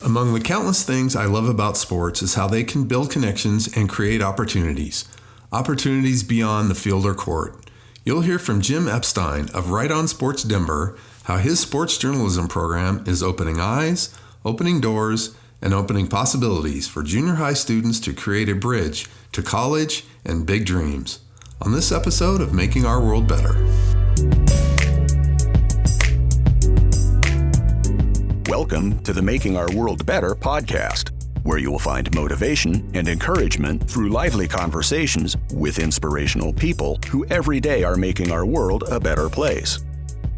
Among the countless things I love about sports is how they can build connections and create opportunities. Opportunities beyond the field or court. You'll hear from Jim Epstein of Right On Sports Denver how his sports journalism program is opening eyes, opening doors, and opening possibilities for junior high students to create a bridge to college and big dreams. On this episode of Making Our World Better. Welcome to the Making Our World Better podcast, where you will find motivation and encouragement through lively conversations with inspirational people who every day are making our world a better place.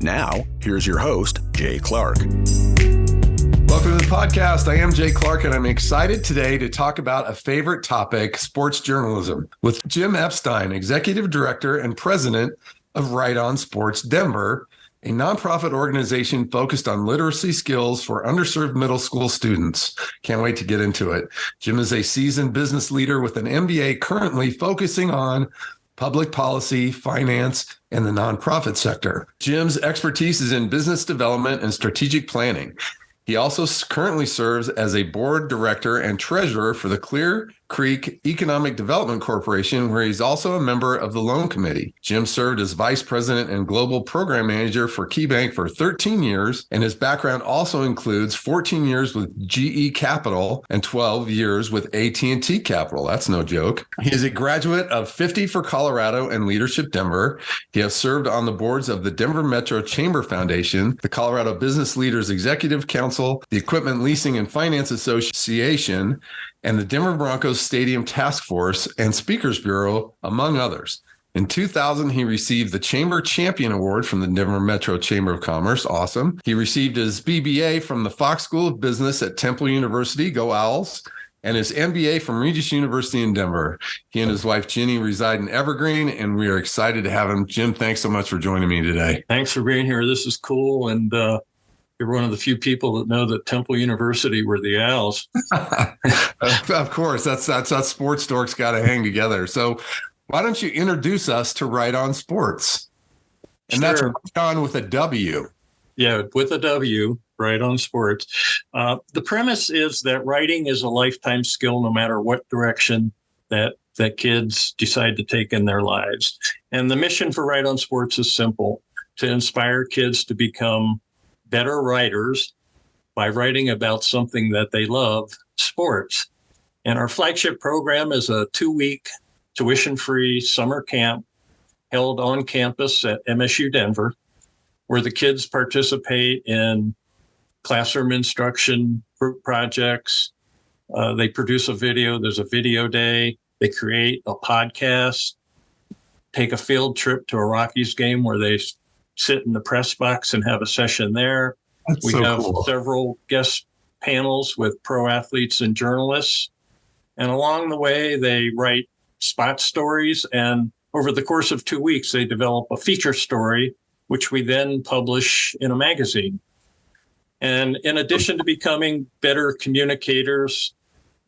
Now, here's your host, Jay Clark. Welcome to the podcast. I am Jay Clark, and I'm excited today to talk about a favorite topic, sports journalism, with Jim Epstein, Executive Director and President of Right On Sports Denver, a nonprofit organization focused on literacy skills for underserved middle school students. Can't wait to get into it. Jim is a seasoned business leader with an MBA currently focusing on public policy, finance, and the nonprofit sector. Jim's expertise is in business development and strategic planning. He also currently serves as a board director and treasurer for the Clear Creek Economic Development Corporation, where he's also a member of the Loan Committee. Jim served as vice president and global program manager for KeyBank for 13 years, and his background also includes 14 years with GE Capital and 12 years with AT&T Capital. That's no joke. He is a graduate of 50 for Colorado and Leadership Denver. He has served on the boards of the Denver Metro Chamber Foundation, the Colorado Business Leaders Executive Council, the Equipment Leasing and Finance Association, and the Denver Broncos Stadium Task Force and Speakers Bureau, among others. In 2000, he received the Chamber Champion Award from the Denver Metro Chamber of Commerce. Awesome. He received his BBA from the Fox School of Business at Temple University, go Owls, and his MBA from Regis University in Denver. He and his wife, Jenny, reside in Evergreen, and we are excited to have him. Jim, thanks so much for joining me today. Thanks for being here. This is cool, and you're one of the few people that know that Temple University were the Owls. Of course, that's sports dorks got to hang together. So why don't you introduce us to Right On Sports? And That's Right On with a W. Yeah, with a W, Right On Sports. The premise is that writing is a lifetime skill, no matter what direction that kids decide to take in their lives. And the mission for Right On Sports is simple: to inspire kids to become better writers by writing about something that they love, sports. And our flagship program is a 2-week tuition-free summer camp held on campus at MSU Denver, where the kids participate in classroom instruction, group projects. They produce a video. There's a video day. They create a podcast, take a field trip to a Rockies game where they sit in the press box and have a session there. We have several guest panels with pro athletes and journalists. And along the way, they write spot stories. And over the course of 2 weeks, they develop a feature story, which we then publish in a magazine. And in addition to becoming better communicators,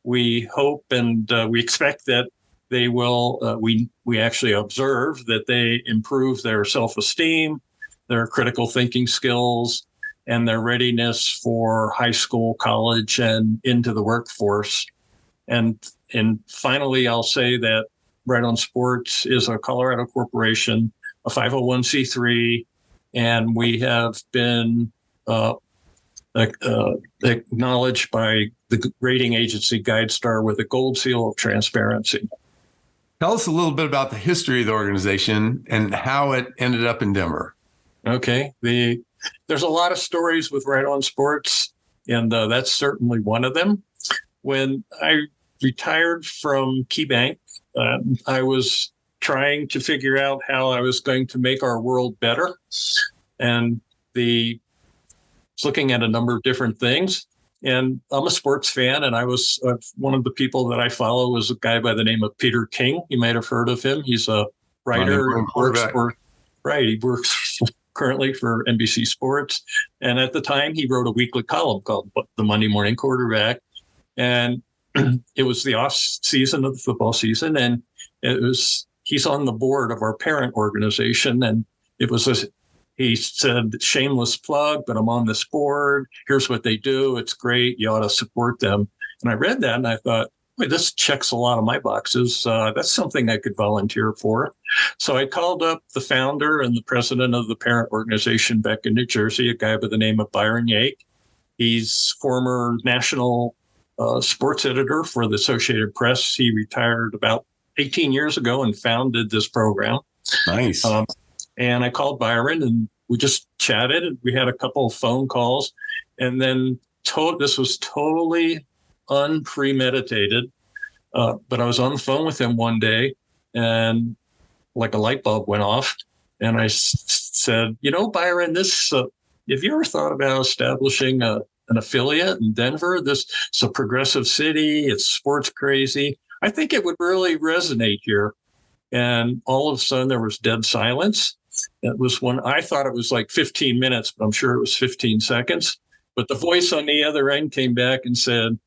we hope and we expect that they will, we actually observe that they improve their self-esteem, their critical thinking skills, and their readiness for high school, college, and into the workforce. And finally, I'll say that Right On Sports is a Colorado corporation, a 501c3, and we have been acknowledged by the rating agency GuideStar with a gold seal of transparency. Tell us a little bit about the history of the organization and how it ended up in Denver. Okay. There's a lot of stories with Right On Sports, and that's certainly one of them. When I retired from KeyBank, I was trying to figure out how I was going to make our world better. And looking at a number of different things. And I'm a sports fan, and I was one of the people that I follow was a guy by the name of Peter King. You might have heard of him. He's a writer. He works currently for NBC Sports. And at the time, he wrote a weekly column called The Monday Morning Quarterback. And it was the off season of the football season. And he's on the board of our parent organization. And it was he said, shameless plug, but I'm on this board. Here's what they do. It's great. You ought to support them. And I read that and I thought, boy, this checks a lot of my boxes. That's something I could volunteer for. So I called up the founder and the president of the parent organization back in New Jersey, a guy by the name of Byron Yake. He's former national sports editor for the Associated Press. He retired about 18 years ago and founded this program. Nice. And I called Byron and we just chatted. And we had a couple of phone calls. And then this was totally unpremeditated. But I was on the phone with him one day and like a light bulb went off. And I said, Byron, have you ever thought about establishing an affiliate in Denver? This is a progressive city. It's sports crazy. I think it would really resonate here. And all of a sudden there was dead silence. It was when I thought it was like 15 minutes, but I'm sure it was 15 seconds. But the voice on the other end came back and said,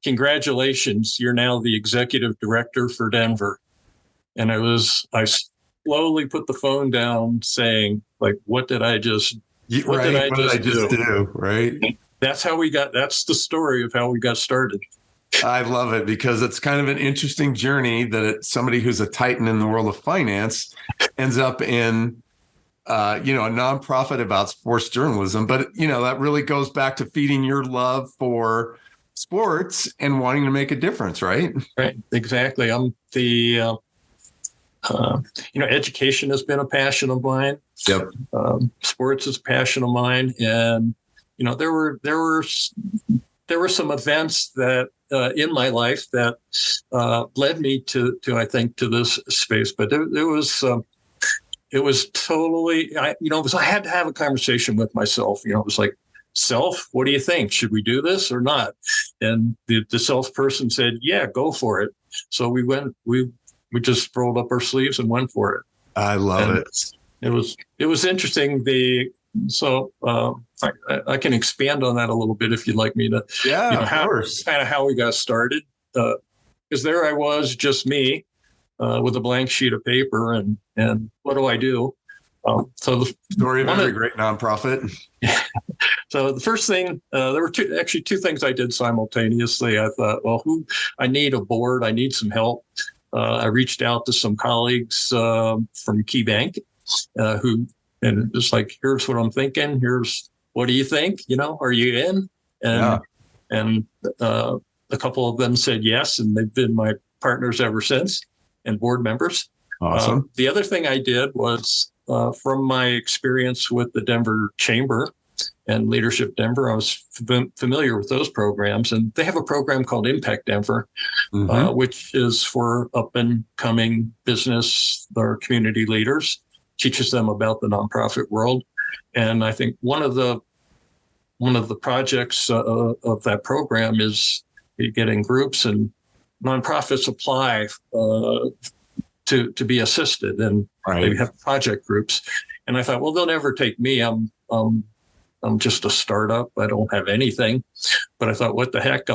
congratulations, you're now the executive director for Denver. And I slowly put the phone down saying, like, what did I just do? Right. That's the story of how we got started. I love it because it's kind of an interesting journey that somebody who's a titan in the world of finance ends up in, a nonprofit about sports journalism. But, that really goes back to feeding your love for sports and wanting to make a difference, right? Right. Exactly. I'm the, education has been a passion of mine. Yep. Sports is a passion of mine. And, there were some events that in my life that led me to I think to this space, but it was totally, I had to have a conversation with myself. It was like, self, what do you think? Should we do this or not? And the self person said, yeah, go for it. So we just rolled up our sleeves and went for it. I love it. It was interesting. I can expand on that a little bit if you'd like me to. Yeah, of course. Kind of how we got started. Because there I was, just me, with a blank sheet of paper, and what do I do? So the story of every great nonprofit. So the first thing, there were two things I did simultaneously. I thought, well, I need a board. I need some help. I reached out to some colleagues from KeyBank and it was like, here's what I'm thinking. Here's what do you think? Are you in? And a couple of them said yes, and they've been my partners ever since and board members. Awesome. The other thing I did was from my experience with the Denver Chamber and Leadership Denver, I was familiar with those programs, and they have a program called Impact Denver, which is for up and coming business or community leaders, teaches them about the nonprofit world. And I think one of the projects of that program is getting groups and nonprofits apply to be assisted, and they have project groups. And I thought, well, they'll never take me. I'm just a startup. I don't have anything. But I thought, what the heck?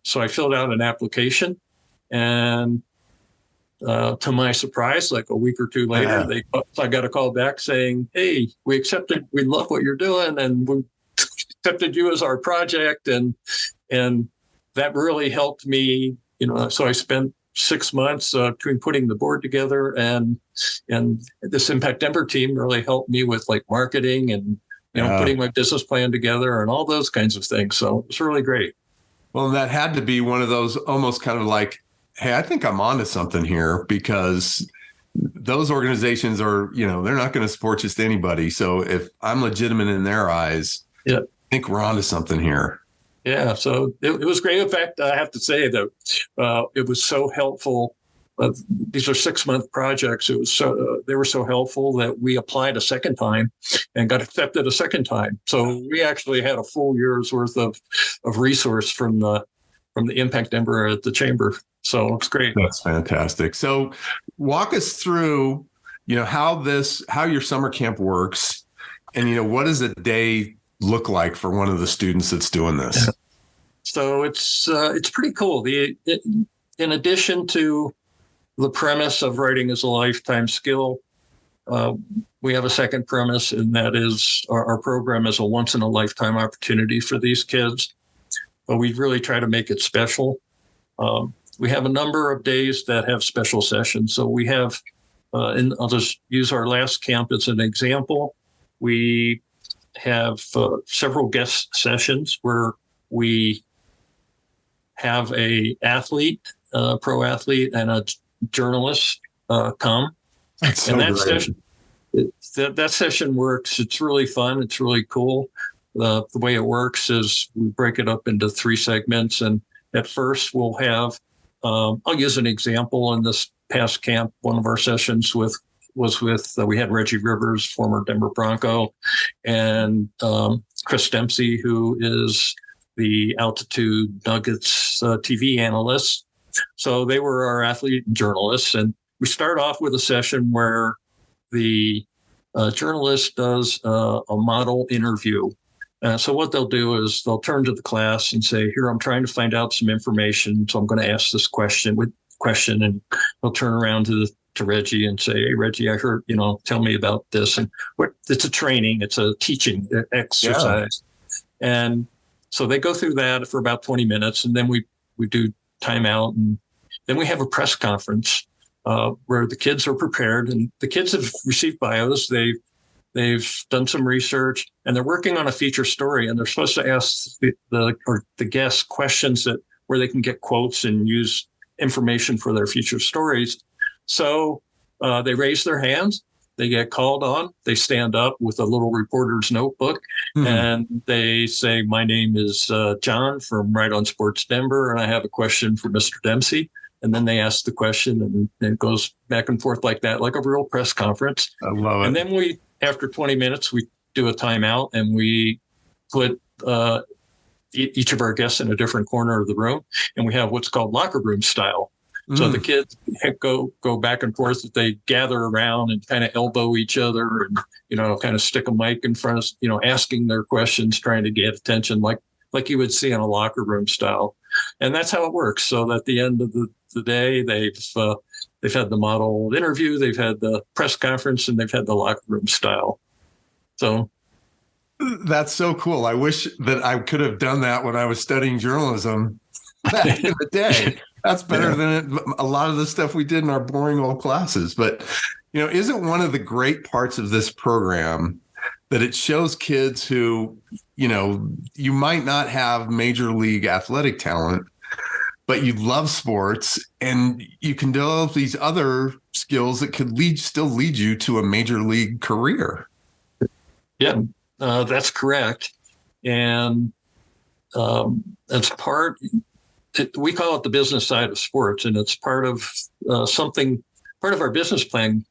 So I filled out an application, and to my surprise, like a week or two later, I got a call back saying, "Hey, we accepted. We love what you're doing, and we accepted you as our project." And that really helped me. So I spent 6 months between putting the board together, and this Impact Denver team really helped me with like marketing and putting my business plan together and all those kinds of things. So it's really great. Well, that had to be one of those almost kind of like, hey, I think I'm onto something here, because those organizations are, they're not going to support just anybody. So if I'm legitimate in their eyes, I think we're onto something here. Yeah, so it was great. In fact, I have to say that it was so helpful. These are 6-month projects. They were so helpful that we applied a second time and got accepted a second time. So we actually had a full year's worth of resource from the Impact Denver at the Chamber. So it's great. That's fantastic. So walk us through, how your summer camp works, and what does a day look like for one of the students that's doing this? So it's pretty cool. In addition to the premise of writing as a lifetime skill, we have a second premise, and that is our program is a once in a lifetime opportunity for these kids, but we really try to make it special. We have a number of days that have special sessions. So we have, and I'll just use our last camp as an example. We have several guest sessions where we have a athlete, pro athlete, and a journalist come. That's so and that great. session, that session works. It's really fun. It's really cool. The way it works is we break it up into 3 segments. And at first we'll have, I'll use an example. In this past camp, one of our sessions was with, we had Reggie Rivers, former Denver Bronco, and Chris Dempsey, who is the Altitude Nuggets TV analyst. So they were our athlete and journalists. And we start off with a session where the journalist does a model interview. So what they'll do is they'll turn to the class and say, here, I'm trying to find out some information. So I'm going to ask this question, and they'll turn around to Reggie and say, hey, Reggie, I heard, tell me about this. And it's a training, it's a teaching exercise. Yeah. And so they go through that for about 20 minutes, and then we do timeout. And then we have a press conference where the kids are prepared, and the kids have received bios. They've done some research, and they're working on a feature story, and they're supposed to ask the guests questions where they can get quotes and use information for their future stories. So they raise their hands, they get called on, they stand up with a little reporter's notebook, and they say, my name is John from Right on Sports Denver, and I have a question for Mr. Dempsey. And then they ask the question, and it goes back and forth like that, like a real press conference. I love it. And then after 20 minutes, we do a timeout, and we put each of our guests in a different corner of the room, and we have what's called locker room style. So the kids go back and forth. They gather around and kind of elbow each other, and kind of stick a mic in front of asking their questions, trying to get attention, like you would see in a locker room style. And that's how it works. So at the end of the day, they've had the model interview, they've had the press conference, and they've had the locker room style. So that's so cool. I wish that I could have done that when I was studying journalism back in the day. That's better than a lot of the stuff we did in our boring old classes. But, isn't one of the great parts of this program that it shows kids who, you might not have major league athletic talent, but you love sports, and you can develop these other skills that could still lead you to a major league career. Yeah, that's correct. And it's we call it the business side of sports, and it's part of our business plan.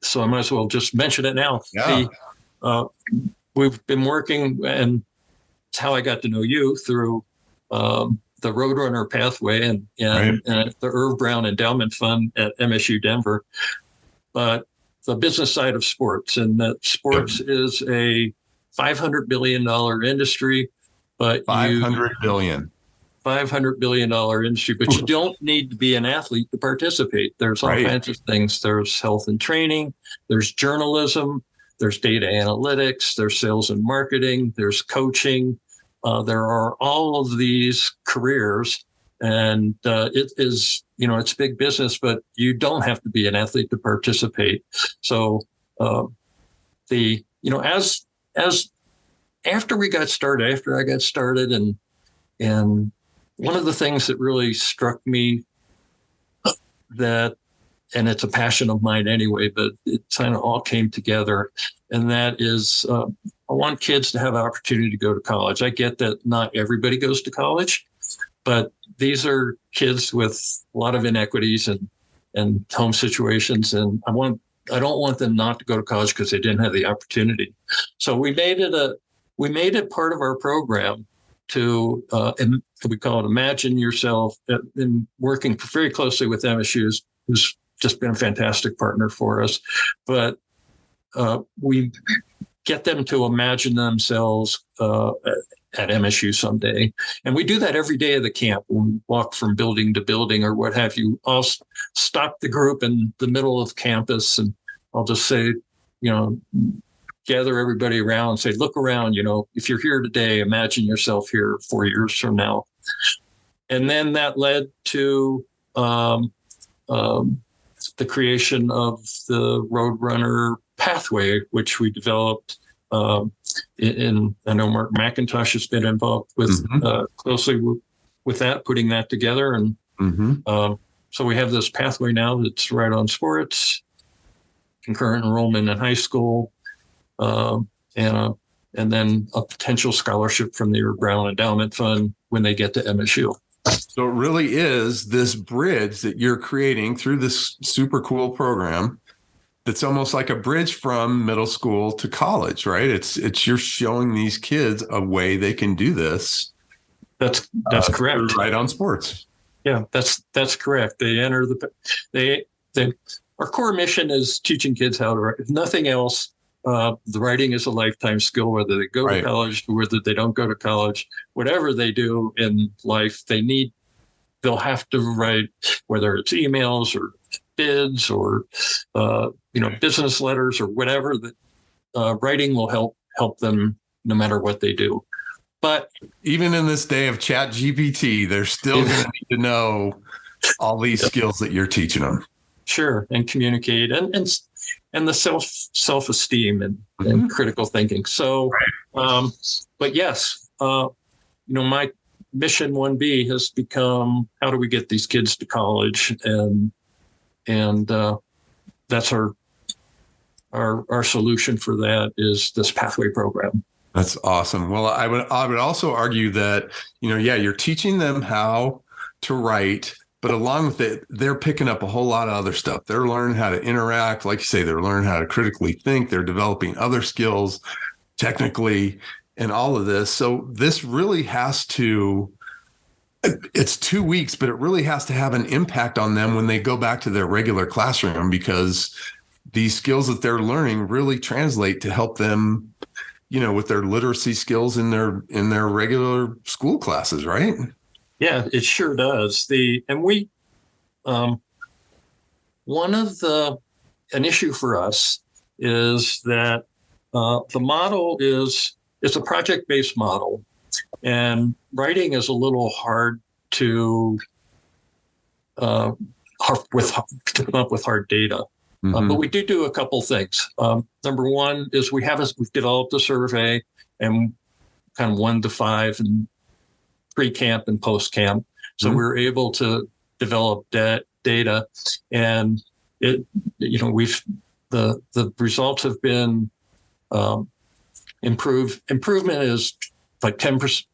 So I might as well just mention it now. Yeah. We've been working, and it's how I got to know you through the Roadrunner Pathway and the Irv Brown Endowment Fund at MSU Denver. But the business side of sports, and that sports is a $500 billion industry. But $500 billion. $500 billion industry, but you don't need to be an athlete to participate. There's all kinds of things. There's health and training, there's journalism, there's data analytics, there's sales and marketing, there's coaching. There are all of these careers, and it is, it's big business, but you don't have to be an athlete to participate. So as after I got started, and one of the things that really struck me and it's a passion of mine anyway, but it kind of all came together, and that is I want kids to have an opportunity to go to college. I get that not everybody goes to college, but these are kids with a lot of inequities and home situations, and I don't want them not to go to college because they didn't have the opportunity. So we made it part of our program to, and we call it Imagine Yourself, and working very closely with MSU, who's just been a fantastic partner for us. But we get them to imagine themselves at MSU someday. And we do that every day of the camp. When we walk from building to building or what have you, I'll stop the group in the middle of campus, and I'll just say, gather everybody around and say, look around, if you're here today, imagine yourself here 4 years from now. And then that led to the creation of the Roadrunner pathway, which we developed. I know Mark McIntosh has been involved with closely with that, putting that together. And so we have this pathway now that's right on sports, concurrent enrollment in high school, and then a potential scholarship from the Brown Endowment Fund when they get to MSU. So it really is this bridge that you're creating through this super cool program that's almost like a bridge from middle school to college, right? It's you're showing these kids a way they can do this. That's correct. Right on sports. Yeah, that's correct. They enter our core mission is teaching kids how to write. If nothing else, the writing is a lifetime skill, whether they go to college or whether they don't go to college. Whatever they do in life, they'll have to write, whether it's emails or bids or business letters or whatever. That writing will help them no matter what they do. But even in this day of Chat GPT, they're still going to need to know all these skills that you're teaching them. Sure, and communicate and the self-esteem and critical thinking. So, but yes, my mission 1B has become, how do we get these kids to college? And that's our solution for that is this pathway program. That's awesome. Well, I would also argue that, you're teaching them how to write, but along with it, they're picking up a whole lot of other stuff. They're learning how to interact. Like you say, they're learning how to critically think. They're developing other skills technically and all of this. So this really it's 2 weeks, but it really has to have an impact on them when they go back to their regular classroom, because these skills that they're learning really translate to help them, with their literacy skills in their regular school classes, right? Yeah, it sure does. An issue for us is that the model it's a project-based model, and writing is a little hard to come up with hard data. But we do a couple things. Number one is we've developed a survey, and kind of 1 to 5 and pre-camp and post-camp. So we're able to develop data, and the results have been improvement is like 10%.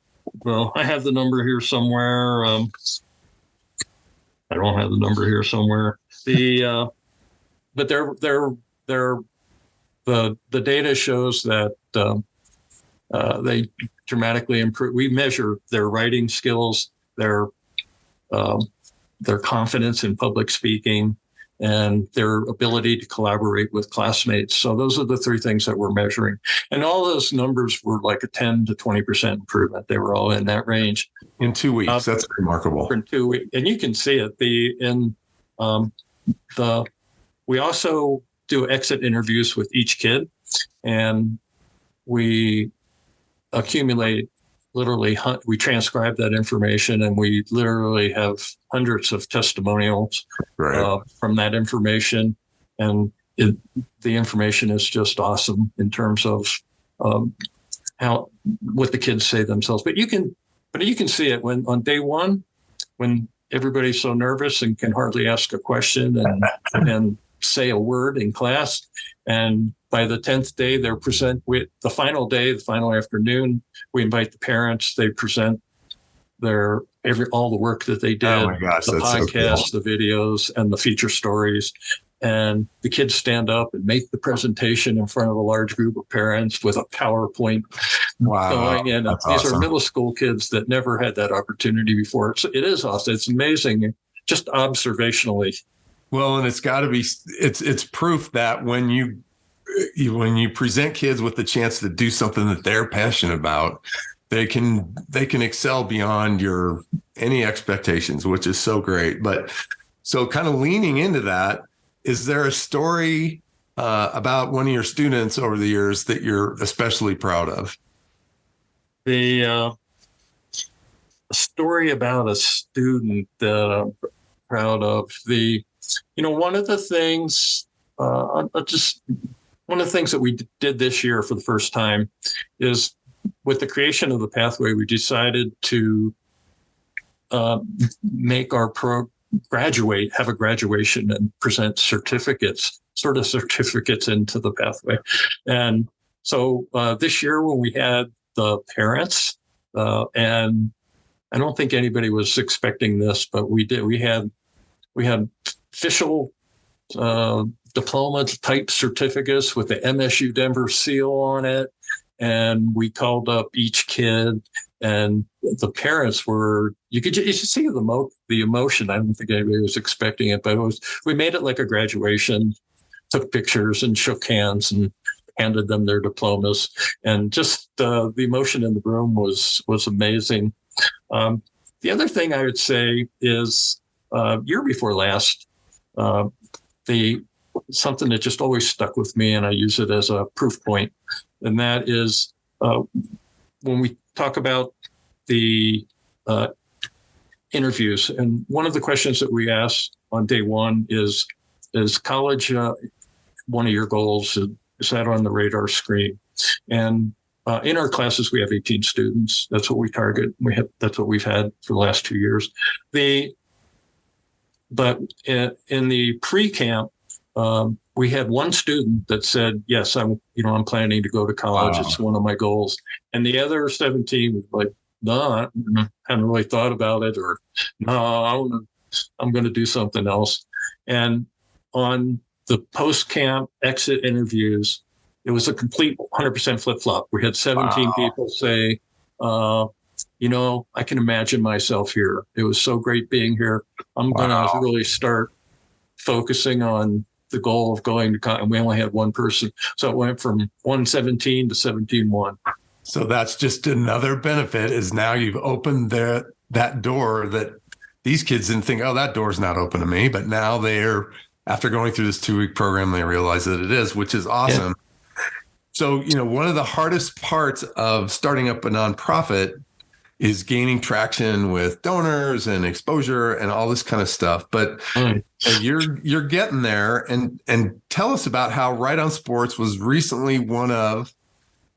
Well, I have the number here somewhere. I don't have the number here somewhere. But the data shows that they dramatically improve. We measure their writing skills, their confidence in public speaking, and their ability to collaborate with classmates. So those are the 3 things that we're measuring. And all those numbers were like a 10 to 20% improvement. They were all in that range. In 2 weeks. That's remarkable. In 2 weeks. And you can see it. We also do exit interviews with each kid, and we accumulate we transcribe that information, and we literally have hundreds of testimonials from that information. And the information is just awesome in terms of what the kids say themselves. But you can see it when on day 1, when everybody's so nervous and can hardly ask a question and say a word in class. And by the 10th day, they're present with the final afternoon, we invite the parents, they present all the work that they did, the podcast, the videos, and the feature stories. And the kids stand up and make the presentation in front of a large group of parents with a PowerPoint going. And these are middle school kids that never had that opportunity before. So it is awesome. It's amazing, just observationally. Well, and it's got to be, it's proof that when you present kids with the chance to do something that they're passionate about, they can excel beyond any expectations, which is so great. But so kind of leaning into that, is there a story about one of your students over the years that you're especially proud of? The story about a student that I'm proud of. One of the things, one of the things that we did this year for the first time is with the creation of the pathway, we decided to make our have a graduation and present certificates into the pathway. And so this year when we had the parents, and I don't think anybody was expecting this, but we did. We had official diploma type certificates with the MSU Denver seal on it, and we called up each kid, and the parents were. You could see the emotion. I don't think anybody was expecting it, but we made it like a graduation. Took pictures and shook hands and handed them their diplomas, and just the emotion in the room was amazing. The other thing I would say is year before last, something that just always stuck with me, and I use it as a proof point, and that is when we talk about the interviews, and one of the questions that we asked on day one is college one of your goals? Is that on the radar screen? And in our classes, we have 18 students. That's what we target. That's what we've had for the last 2 years. But in the pre-camp, we had one student that said, "Yes, I'm planning to go to college. Wow. It's one of my goals." And the other 17 was like, "No, I haven't really thought about it," or "No, I'm going to do something else." And on the post-camp exit interviews, it was a complete 100% flip-flop. We had 17 people say, I can imagine myself here. It was so great being here. I'm going to really start focusing on the goal of going to college. And we only had one person. So it went from 117 to 17-1. So that's just another benefit is now you've opened that door that these kids didn't think, oh, that door's not open to me. But now after going through this 2-week program, they realize that it is, which is awesome. Yeah. So, one of the hardest parts of starting up a nonprofit is gaining traction with donors and exposure and all this kind of stuff. But you're getting there. And tell us about how Right on Sports was recently one of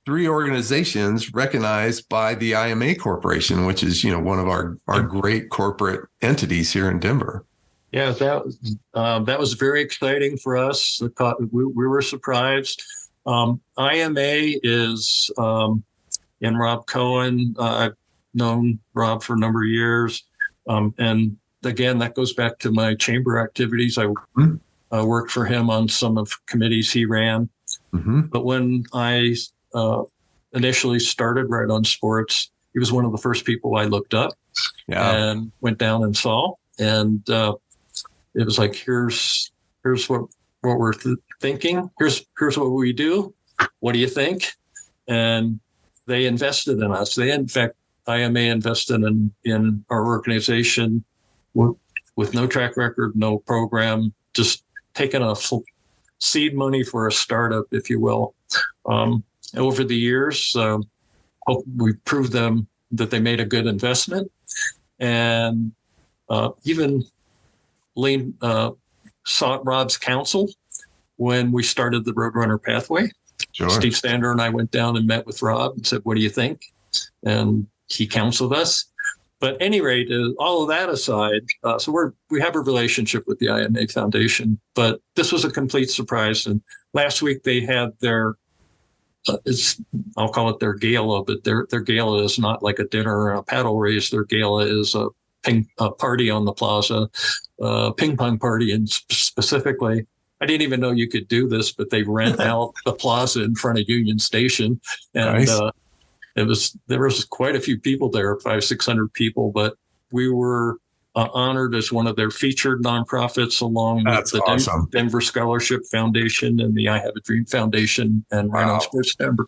3 organizations recognized by the IMA Corporation, which is, one of our great corporate entities here in Denver. Yeah, that was very exciting for us. We were surprised. IMA is, and Rob Cohen, I've known Rob for a number of years. And again, that goes back to my chamber activities. I worked for him on some of committees he ran. Mm-hmm. But when I initially started Right on Sports, he was one of the first people I looked up and went down and saw. And it was like, here's what we're thinking. Here's what we do. What do you think? And they invested in us. In fact, IMA invested in our organization with no track record, no program, just taking a seed money for a startup, if you will. Over the years, we proved them that they made a good investment, and even sought Rob's counsel when we started the Roadrunner Pathway. Sure. Steve Sander and I went down and met with Rob and said, "What do you think?" And he counseled us. But at any rate, all of that aside, so we have a relationship with the IMA Foundation, but this was a complete surprise. And last week they had their, I'll call it their gala, but their gala is not like a dinner or a paddle race. Their gala is a party on the plaza, ping pong party, and specifically, I didn't even know you could do this, but they rent out the plaza in front of Union Station, and nice. There was quite a few people there, 500-600 people, but we were honored as one of their featured nonprofits, along with the awesome. Denver Scholarship Foundation and the I Have a Dream Foundation and Right on Sports Denver.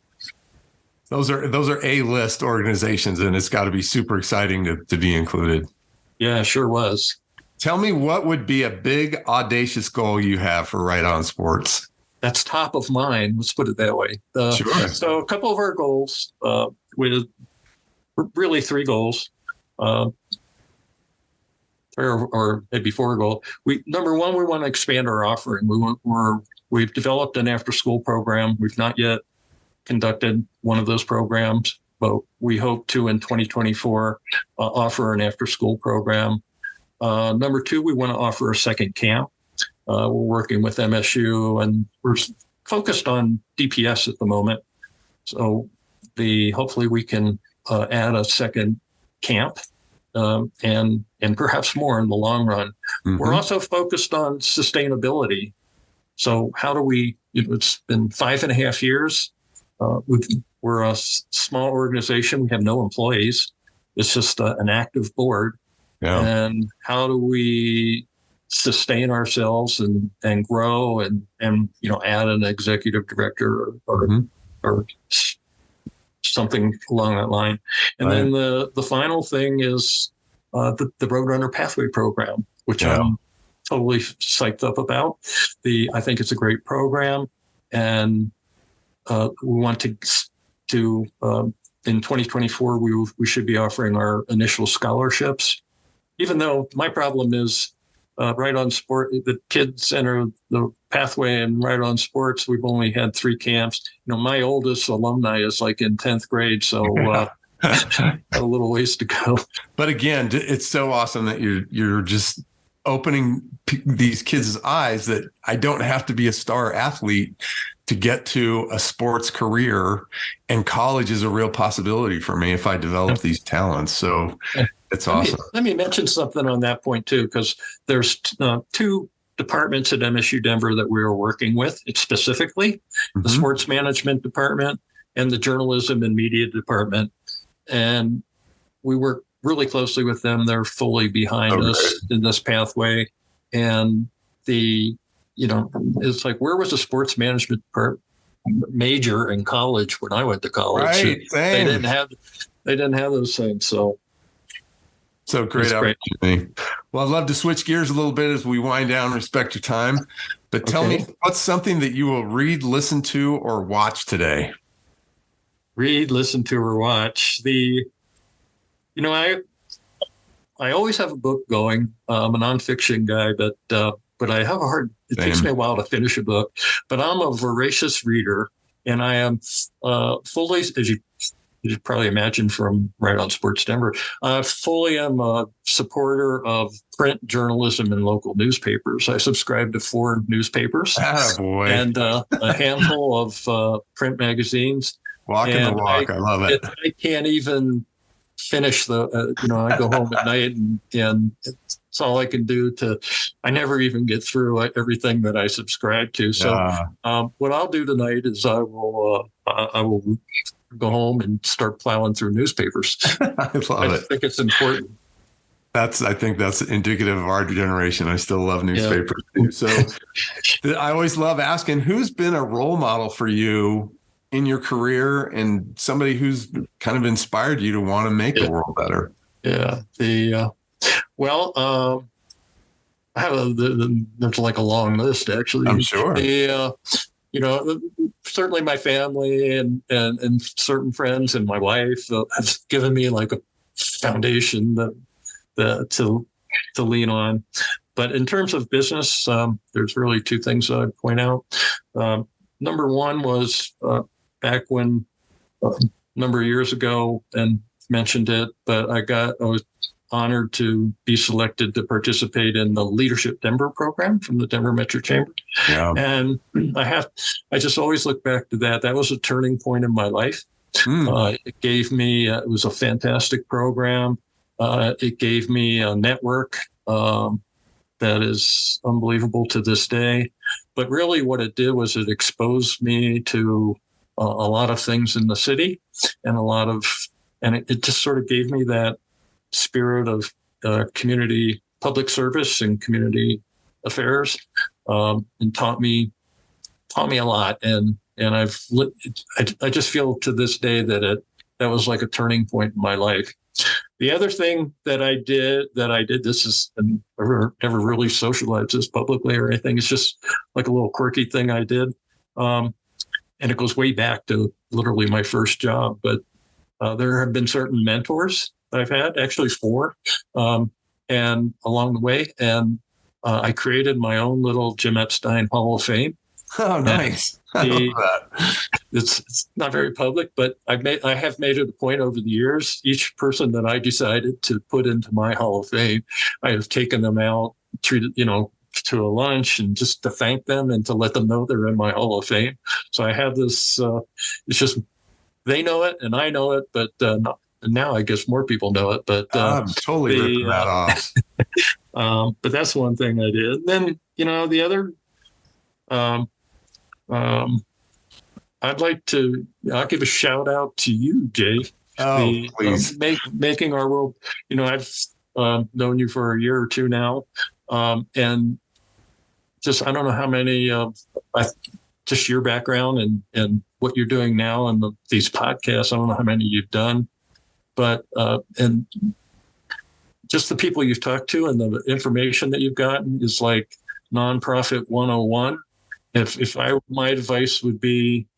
Those are A-list organizations, and it's got to be super exciting to be included. Yeah, sure was. Tell me, what would be a big, audacious goal you have for Right on Sports? that's top of mind. Let's put it that way. Sure. So a couple of our goals, with really three goals, or maybe four goals. Number one, we want to expand our offering. We've developed an after-school program. We've not yet conducted one of those programs, but we hope to in 2024 offer an after-school program. Number two, we want to offer a second camp. We're working with MSU, and we're focused on DPS at the moment. So hopefully we can add a second camp, and perhaps more in the long run. Mm-hmm. We're also focused on sustainability. So how do we? It's been 5.5 years. We're a small organization. We have no employees. It's just an active board. Yeah. And how do we sustain ourselves and grow and add an executive director or something along that line? And then the final thing is the Roadrunner Pathway Program, which I'm totally psyched up about. I think it's a great program, and we want to in 2024 we should be offering our initial scholarships. Even though my problem is Right On Sport, the kids enter the pathway and Right On Sports, we've only had 3 camps. My oldest alumni is like in 10th grade, so got a little ways to go. But again, it's so awesome that you're just opening these kids' eyes that I don't have to be a star athlete to get to a sports career, and college is a real possibility for me if I develop these talents. So it's awesome. Let me mention something on that point too, because there's 2 departments at MSU Denver that we are working with specifically, the sports management department and the journalism and media department. And we work really closely with them. They're fully behind us in this pathway. And it's like, where was the sports management major in college when I went to college? Right, they didn't have those things. So great opportunity. Well, I'd love to switch gears a little bit as we wind down, respect your time. But tell me, what's something that you will read, listen to, or watch today? Read, listen to, or watch. I always have a book going. I'm a nonfiction guy, but I have it takes me a while to finish a book. But I'm a voracious reader, and I am fully, as you probably imagine from Right On Sports Denver, fully am a supporter of print journalism and local newspapers. I subscribe to 4 newspapers and a handful of print magazines. Walking the walk. I love it. I can't even finish I go home at night and it's all I can do I never even get through everything that I subscribe to. So what I'll do tonight is I will go home and start plowing through newspapers. I think it's important. I think that's indicative of our generation. I still love newspapers too. So I always love asking, who's been a role model for you in your career and somebody who's kind of inspired you to want to make the world better? Yeah. I have there's like a long list, actually. I'm sure. Certainly my family and certain friends and my wife have given me like a foundation to lean on. But in terms of business, there's really 2 things I'd point out. Number one was back when a number of years ago, and mentioned it, but I was honored to be selected to participate in the Leadership Denver program from the Denver Metro Chamber. Yeah. And I just always look back to that. That was a turning point in my life. It gave me, it was a fantastic program. It gave me a network that is unbelievable to this day. But really what it did was it exposed me to a lot of things in the city and it just sort of gave me that spirit of community public service and community affairs, and taught me a lot. And I just feel to this day that was like a turning point in my life. The other thing that I did, this is, and I never really socialized this publicly or anything. It's just like a little quirky thing I did. And it goes way back to literally my first job. But there have been certain mentors that I've had, actually 4, and along the way. And I created my own little Jim Epstein Hall of Fame. Oh, nice. I love that. It's not very public, but I have made it a point over the years. Each person that I decided to put into my Hall of Fame, I have taken them out, treated, to a lunch and just to thank them and to let them know they're in my Hall of Fame. So I have this, it's just, they know it and I know it, but now I guess more people know it, but I'm totally ripping that off. But that's one thing I did. And then, the other, I'll give a shout out to you, Jay. Oh, please. Making Our World, I've known you for a year or two now. And just, I don't know how many, just your background and what you're doing now and these podcasts, I don't know how many you've done, but, and just the people you've talked to and the information that you've gotten is like nonprofit 101. My advice would be,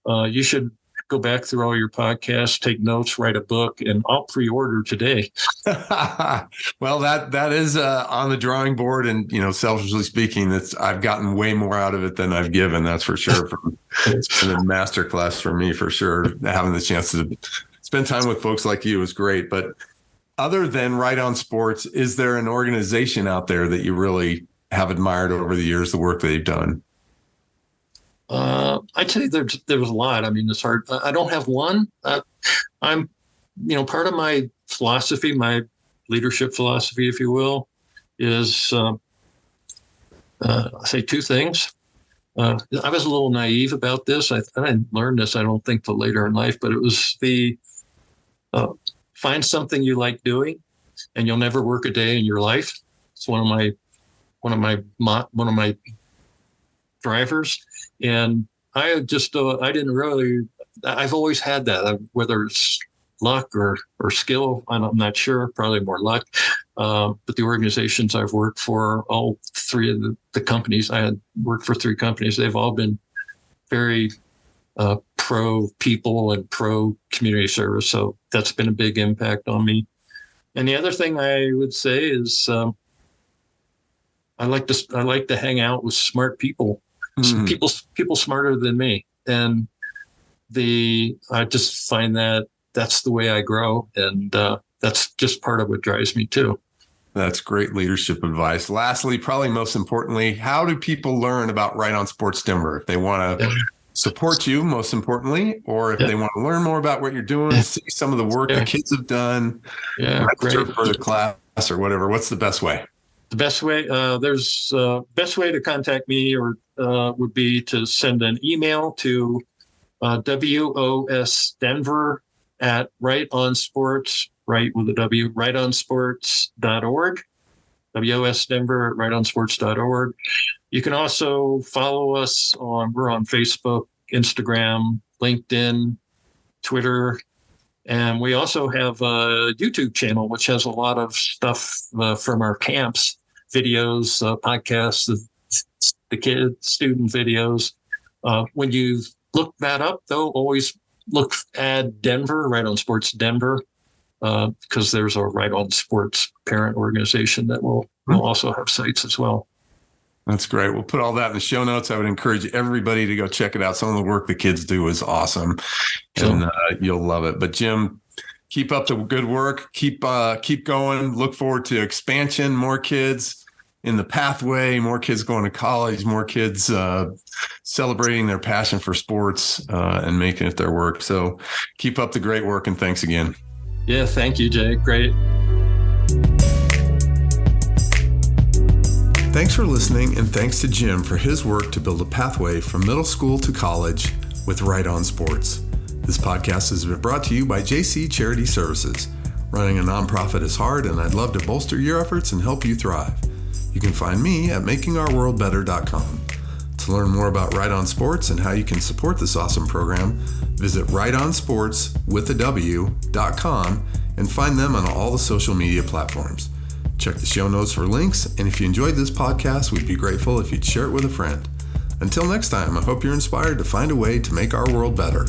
you should go back through all your podcasts, take notes, write a book, and I'll pre-order today. Well, that is on the drawing board, and selfishly speaking, I've gotten way more out of it than I've given. That's for sure. It's been a masterclass for me, for sure. Having the chance to spend time with folks like you is great. But other than Right On Sports, is there an organization out there that you really have admired over the years, the work that you've done? I'd say there's a lot. I mean, it's hard. I don't have one. I'm, part of my philosophy, my leadership philosophy, if you will, is I'll say 2 things. I was a little naive about this. I didn't learn this, I don't think, till later in life, but it was the find something you like doing, and you'll never work a day in your life. It's one of my drivers. And I just, I've always had that, whether it's luck or skill, I'm not sure, probably more luck. But the organizations I've worked for, all 3 of the companies, I had worked for 3 companies, they've all been very pro people and pro community service. So that's been a big impact on me. And the other thing I would say is I like to hang out with smart people. People smarter than me, and I just find that that's the way I grow, and that's just part of what drives me too. That's great leadership advice. Lastly, probably most importantly, how do people learn about Right On Sports Denver? If they want to support you, most importantly, or if they want to learn more about what you're doing, see some of the work the kids have done, register for the class or whatever, what's the best way? The best way, best way to contact me would be to send an email to WOS Denver at rightonsports, right with a W, rightonsports.org. WOS Denver at rightonsports.org. You can also follow us we're on Facebook, Instagram, LinkedIn, Twitter. And we also have a YouTube channel, which has a lot of stuff from our camps, videos, podcasts, the student videos. When you look that up, though, always add Denver, Right On Sports Denver, because there's a Right On Sports parent organization that will also have sites as well. That's great. We'll put all that in the show notes. I would encourage everybody to go check it out. Some of the work the kids do is awesome, and you'll love it. But Jim, keep up the good work. Keep going. Look forward to expansion, more kids in the pathway, more kids going to college, more kids celebrating their passion for sports and making it their work. So keep up the great work, and thanks again. Yeah, thank you, Jay. Great. Thanks for listening, and thanks to Jim for his work to build a pathway from middle school to college with Right On Sports. This podcast has been brought to you by JC Charity Services. Running a nonprofit is hard, and I'd love to bolster your efforts and help you thrive. You can find me at makingourworldbetter.com. To learn more about Right On Sports and how you can support this awesome program, visit rightonsports.com and find them on all the social media platforms. Check the show notes for links, and if you enjoyed this podcast, we'd be grateful if you'd share it with a friend. Until next time, I hope you're inspired to find a way to make our world better.